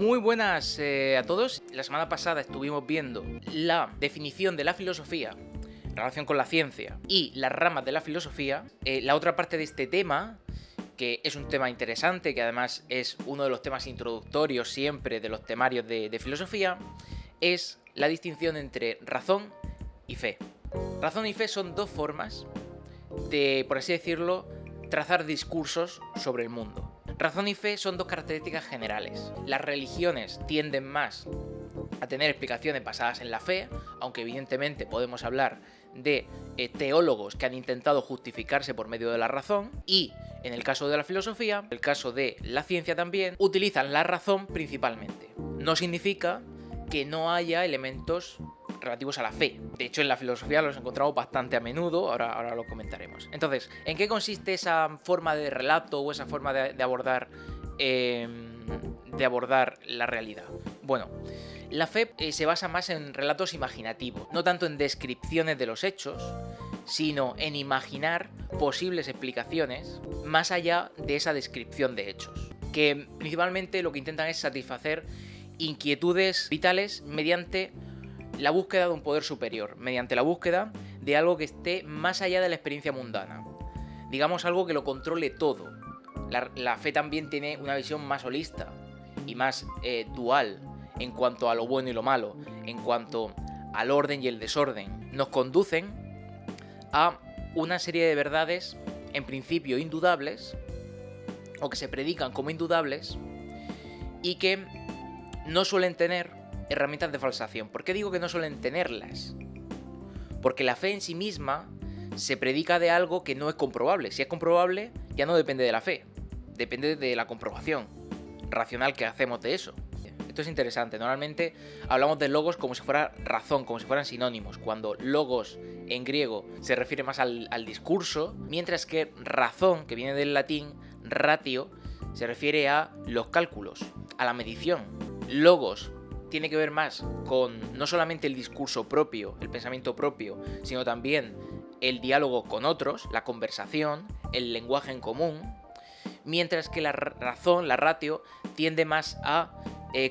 Muy buenas a todos. La semana pasada estuvimos viendo la definición de la filosofía en relación con la ciencia y las ramas de la filosofía. La otra parte de este tema, que es un tema interesante, que además es uno de los temas introductorios siempre de los temarios de filosofía, es la distinción entre razón y fe. Razón y fe son dos formas de, por así decirlo, trazar discursos sobre el mundo. Razón y fe son dos características generales. Las religiones tienden más a tener explicaciones basadas en la fe, aunque evidentemente podemos hablar de teólogos que han intentado justificarse por medio de la razón, y en el caso de la filosofía, en el caso de la ciencia también, utilizan la razón principalmente. No significa que no haya elementos relativos a la fe. De hecho, en la filosofía los encontramos bastante a menudo, ahora lo comentaremos. Entonces, ¿en qué consiste esa forma de relato o esa forma de abordar la realidad? Bueno, la fe se basa más en relatos imaginativos, no tanto en descripciones de los hechos, sino en imaginar posibles explicaciones más allá de esa descripción de hechos, que principalmente lo que intentan es satisfacer inquietudes vitales mediante la búsqueda de un poder superior, mediante la búsqueda de algo que esté más allá de la experiencia mundana. Digamos algo que lo controle todo. La fe también tiene una visión más holista y más dual en cuanto a lo bueno y lo malo, en cuanto al orden y el desorden. Nos conducen a una serie de verdades, en principio indudables, o que se predican como indudables, y que no suelen tener herramientas de falsación. ¿Por qué digo que no suelen tenerlas? Porque la fe en sí misma se predica de algo que no es comprobable. Si es comprobable, ya no depende de la fe, depende de la comprobación racional que hacemos de eso. Esto es interesante. Normalmente hablamos de logos como si fuera razón, como si fueran sinónimos, cuando logos en griego se refiere más al discurso, mientras que razón, que viene del latín ratio, se refiere a los cálculos, a la medición. Logos tiene que ver más con no solamente el discurso propio, el pensamiento propio, sino también el diálogo con otros, la conversación, el lenguaje en común, mientras que la razón, la ratio, tiende más a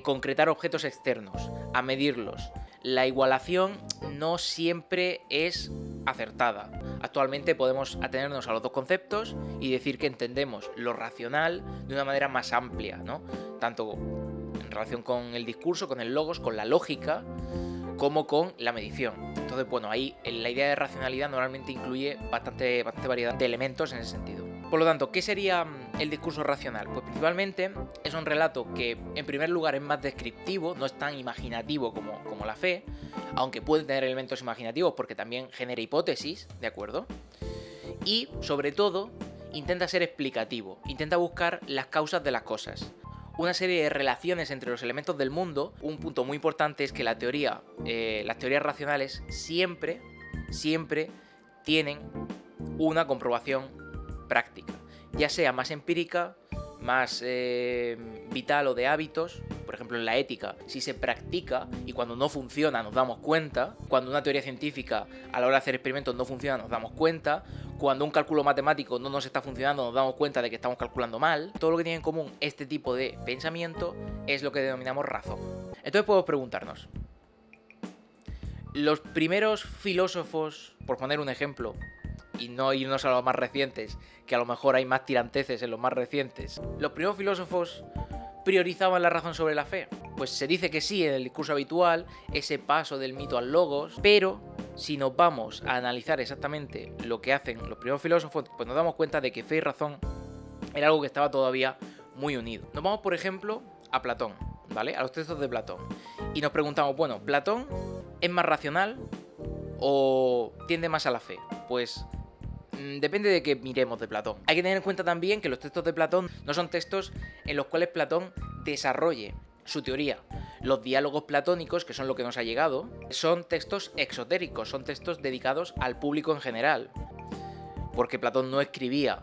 concretar objetos externos, a medirlos. La igualación no siempre es acertada. Actualmente podemos atenernos a los dos conceptos y decir que entendemos lo racional de una manera más amplia, ¿no? Tanto en relación con el discurso, con el logos, con la lógica, como con la medición. Entonces, bueno, ahí la idea de racionalidad normalmente incluye bastante variedad de elementos en ese sentido. Por lo tanto, ¿qué sería el discurso racional? Pues principalmente es un relato que, en primer lugar, es más descriptivo, no es tan imaginativo como la fe, aunque puede tener elementos imaginativos porque también genera hipótesis, ¿de acuerdo? Y, sobre todo, intenta ser explicativo, intenta buscar las causas de las cosas, una serie de relaciones entre los elementos del mundo. Un punto muy importante es que las teorías racionales siempre tienen una comprobación práctica, ya sea más empírica, más vital o de hábitos. Por ejemplo, en la ética, si se practica y cuando no funciona nos damos cuenta, cuando una teoría científica a la hora de hacer experimentos no funciona nos damos cuenta, cuando un cálculo matemático no nos está funcionando nos damos cuenta de que estamos calculando mal. Todo lo que tiene en común este tipo de pensamiento es lo que denominamos razón. Entonces podemos preguntarnos, los primeros filósofos, por poner un ejemplo, y no irnos a los más recientes, que a lo mejor hay más tiranteces en los más recientes, los primeros filósofos priorizaban la razón sobre la fe. Pues se dice que sí en el discurso habitual, ese paso del mito al logos, pero si nos vamos a analizar exactamente lo que hacen los primeros filósofos, pues nos damos cuenta de que fe y razón era algo que estaba todavía muy unido. Nos vamos, por ejemplo, a Platón, ¿vale? A los textos de Platón. Y nos preguntamos, bueno, ¿Platón es más racional o tiende más a la fe? Pues depende de qué miremos de Platón. Hay que tener en cuenta también que los textos de Platón no son textos en los cuales Platón desarrolle su teoría. Los diálogos platónicos, que son lo que nos ha llegado, son textos exotéricos, son textos dedicados al público en general, porque Platón no escribía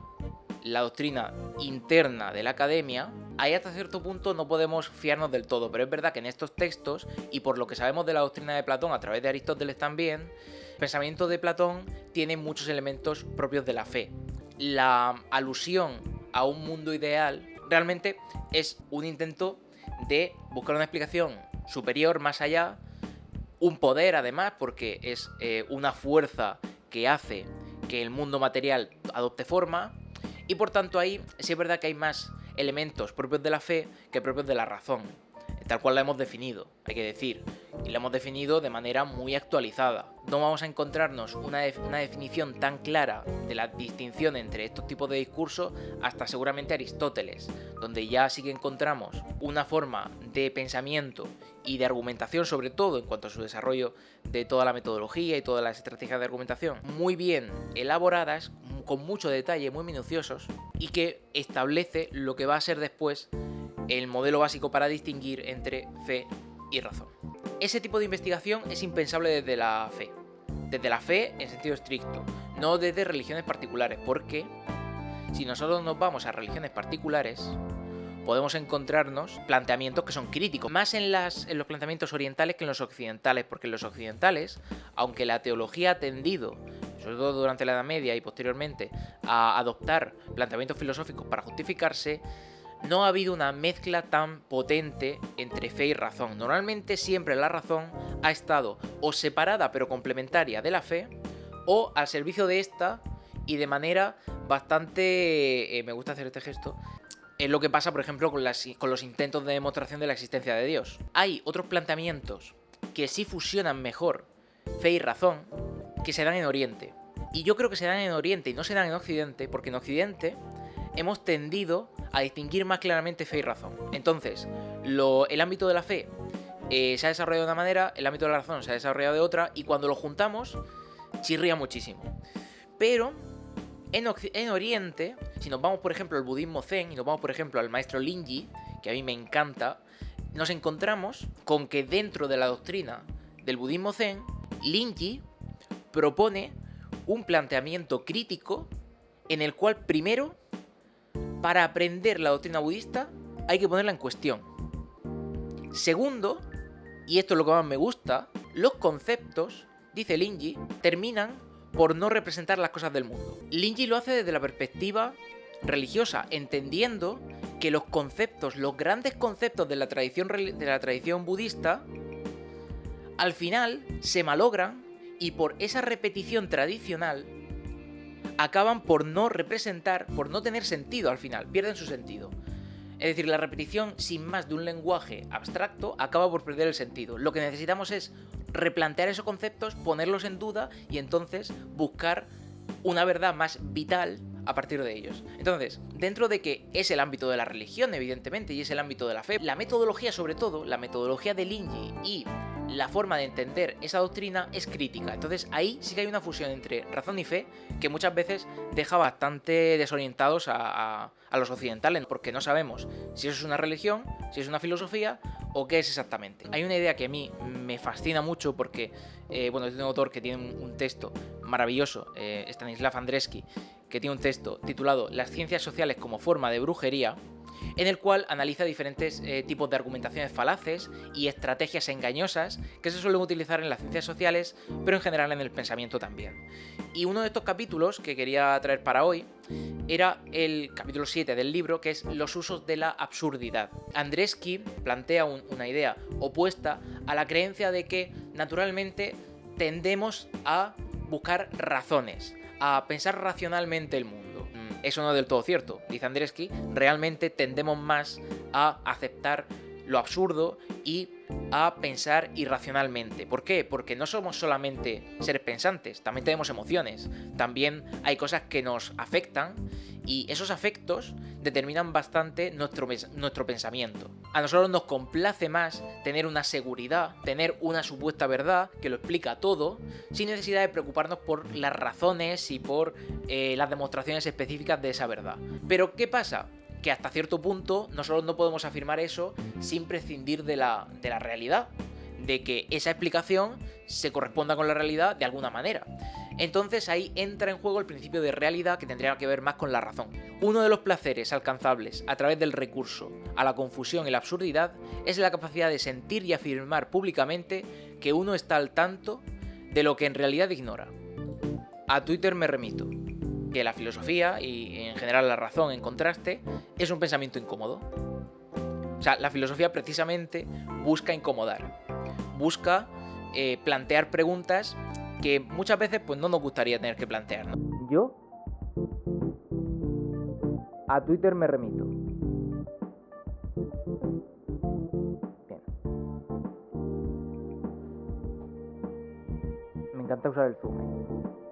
la doctrina interna de la academia. Ahí hasta cierto punto no podemos fiarnos del todo, pero es verdad que en estos textos, y por lo que sabemos de la doctrina de Platón a través de Aristóteles también, el pensamiento de Platón tiene muchos elementos propios de la fe. La alusión a un mundo ideal realmente es un intento de buscar una explicación superior, más allá, un poder además, porque es una fuerza que hace que el mundo material adopte forma, y por tanto ahí sí es verdad que hay más elementos propios de la fe que propios de la razón, tal cual la hemos definido, hay que decir, y la hemos definido de manera muy actualizada. No vamos a encontrarnos una definición tan clara de la distinción entre estos tipos de discursos hasta seguramente Aristóteles, donde ya sí que encontramos una forma de pensamiento y de argumentación, sobre todo en cuanto a su desarrollo de toda la metodología y todas las estrategias de argumentación, muy bien elaboradas, con mucho detalle, muy minuciosos, y que establece lo que va a ser después el modelo básico para distinguir entre fe y razón. Ese tipo de investigación es impensable desde la fe en sentido estricto, no desde religiones particulares, porque si nosotros nos vamos a religiones particulares, podemos encontrarnos planteamientos que son críticos, más en los planteamientos orientales que en los occidentales, porque en los occidentales, aunque la teología ha tendido, sobre todo durante la Edad Media y posteriormente, a adoptar planteamientos filosóficos para justificarse, no ha habido una mezcla tan potente entre fe y razón. Normalmente siempre la razón ha estado o separada pero complementaria de la fe, o al servicio de esta y de manera bastante... me gusta hacer este gesto. Es lo que pasa, por ejemplo, con los intentos de demostración de la existencia de Dios. Hay otros planteamientos que sí fusionan mejor fe y razón, que se dan en Oriente. Y yo creo que se dan en Oriente y no se dan en Occidente, porque en Occidente hemos tendido a distinguir más claramente fe y razón. Entonces, el ámbito de la fe se ha desarrollado de una manera, el ámbito de la razón se ha desarrollado de otra, y cuando lo juntamos, chirría muchísimo. Pero en Oriente, si nos vamos por ejemplo al budismo zen y nos vamos por ejemplo al maestro Linji, que a mí me encanta, nos encontramos con que dentro de la doctrina del budismo zen, Linji propone un planteamiento crítico en el cual primero, para aprender la doctrina budista, hay que ponerla en cuestión. Segundo, y esto es lo que más me gusta, los conceptos, dice Linji, terminan por no representar las cosas del mundo. Linji lo hace desde la perspectiva religiosa, entendiendo que los conceptos, los grandes conceptos de la tradición budista, al final se malogran y por esa repetición tradicional acaban por no representar, por no tener sentido al final, pierden su sentido. Es decir, la repetición sin más de un lenguaje abstracto acaba por perder el sentido. Lo que necesitamos es replantear esos conceptos, ponerlos en duda y entonces buscar una verdad más vital a partir de ellos. Entonces, dentro de que es el ámbito de la religión, evidentemente, y es el ámbito de la fe, la metodología, sobre todo, la metodología de Linji y la forma de entender esa doctrina es crítica. Entonces ahí sí que hay una fusión entre razón y fe que muchas veces deja bastante desorientados a los occidentales, porque no sabemos si eso es una religión, si es una filosofía o qué es exactamente. Hay una idea que a mí me fascina mucho porque, es un autor que tiene un texto maravilloso, Stanislav Andreski, que tiene un texto titulado Las ciencias sociales como forma de brujería, en el cual analiza diferentes tipos de argumentaciones falaces y estrategias engañosas que se suelen utilizar en las ciencias sociales, pero en general en el pensamiento también. Y uno de estos capítulos que quería traer para hoy era el capítulo 7 del libro, que es los usos de la absurdidad. Andreski plantea una idea opuesta a la creencia de que naturalmente tendemos a buscar razones, a pensar racionalmente el mundo. Eso no es del todo cierto, dice Andreski, realmente tendemos más a aceptar lo absurdo y a pensar irracionalmente. ¿Por qué? Porque no somos solamente seres pensantes, también tenemos emociones, también hay cosas que nos afectan y esos afectos determinan bastante nuestro pensamiento. A nosotros nos complace más tener una seguridad, tener una supuesta verdad que lo explica todo, sin necesidad de preocuparnos por las razones y por las demostraciones específicas de esa verdad. Pero ¿qué pasa? Que hasta cierto punto nosotros no podemos afirmar eso sin prescindir de la realidad, de que esa explicación se corresponda con la realidad de alguna manera. Entonces ahí entra en juego el principio de realidad, que tendría que ver más con la razón. Uno de los placeres alcanzables a través del recurso a la confusión y la absurdidad es la capacidad de sentir y afirmar públicamente que uno está al tanto de lo que en realidad ignora. A Twitter me remito. Que la filosofía y en general la razón en contraste es un pensamiento incómodo. O sea, la filosofía precisamente busca incomodar, busca plantear preguntas que muchas veces pues no nos gustaría tener que plantear, ¿no? Yo a Twitter me remito. Bien. Me encanta usar el zoom.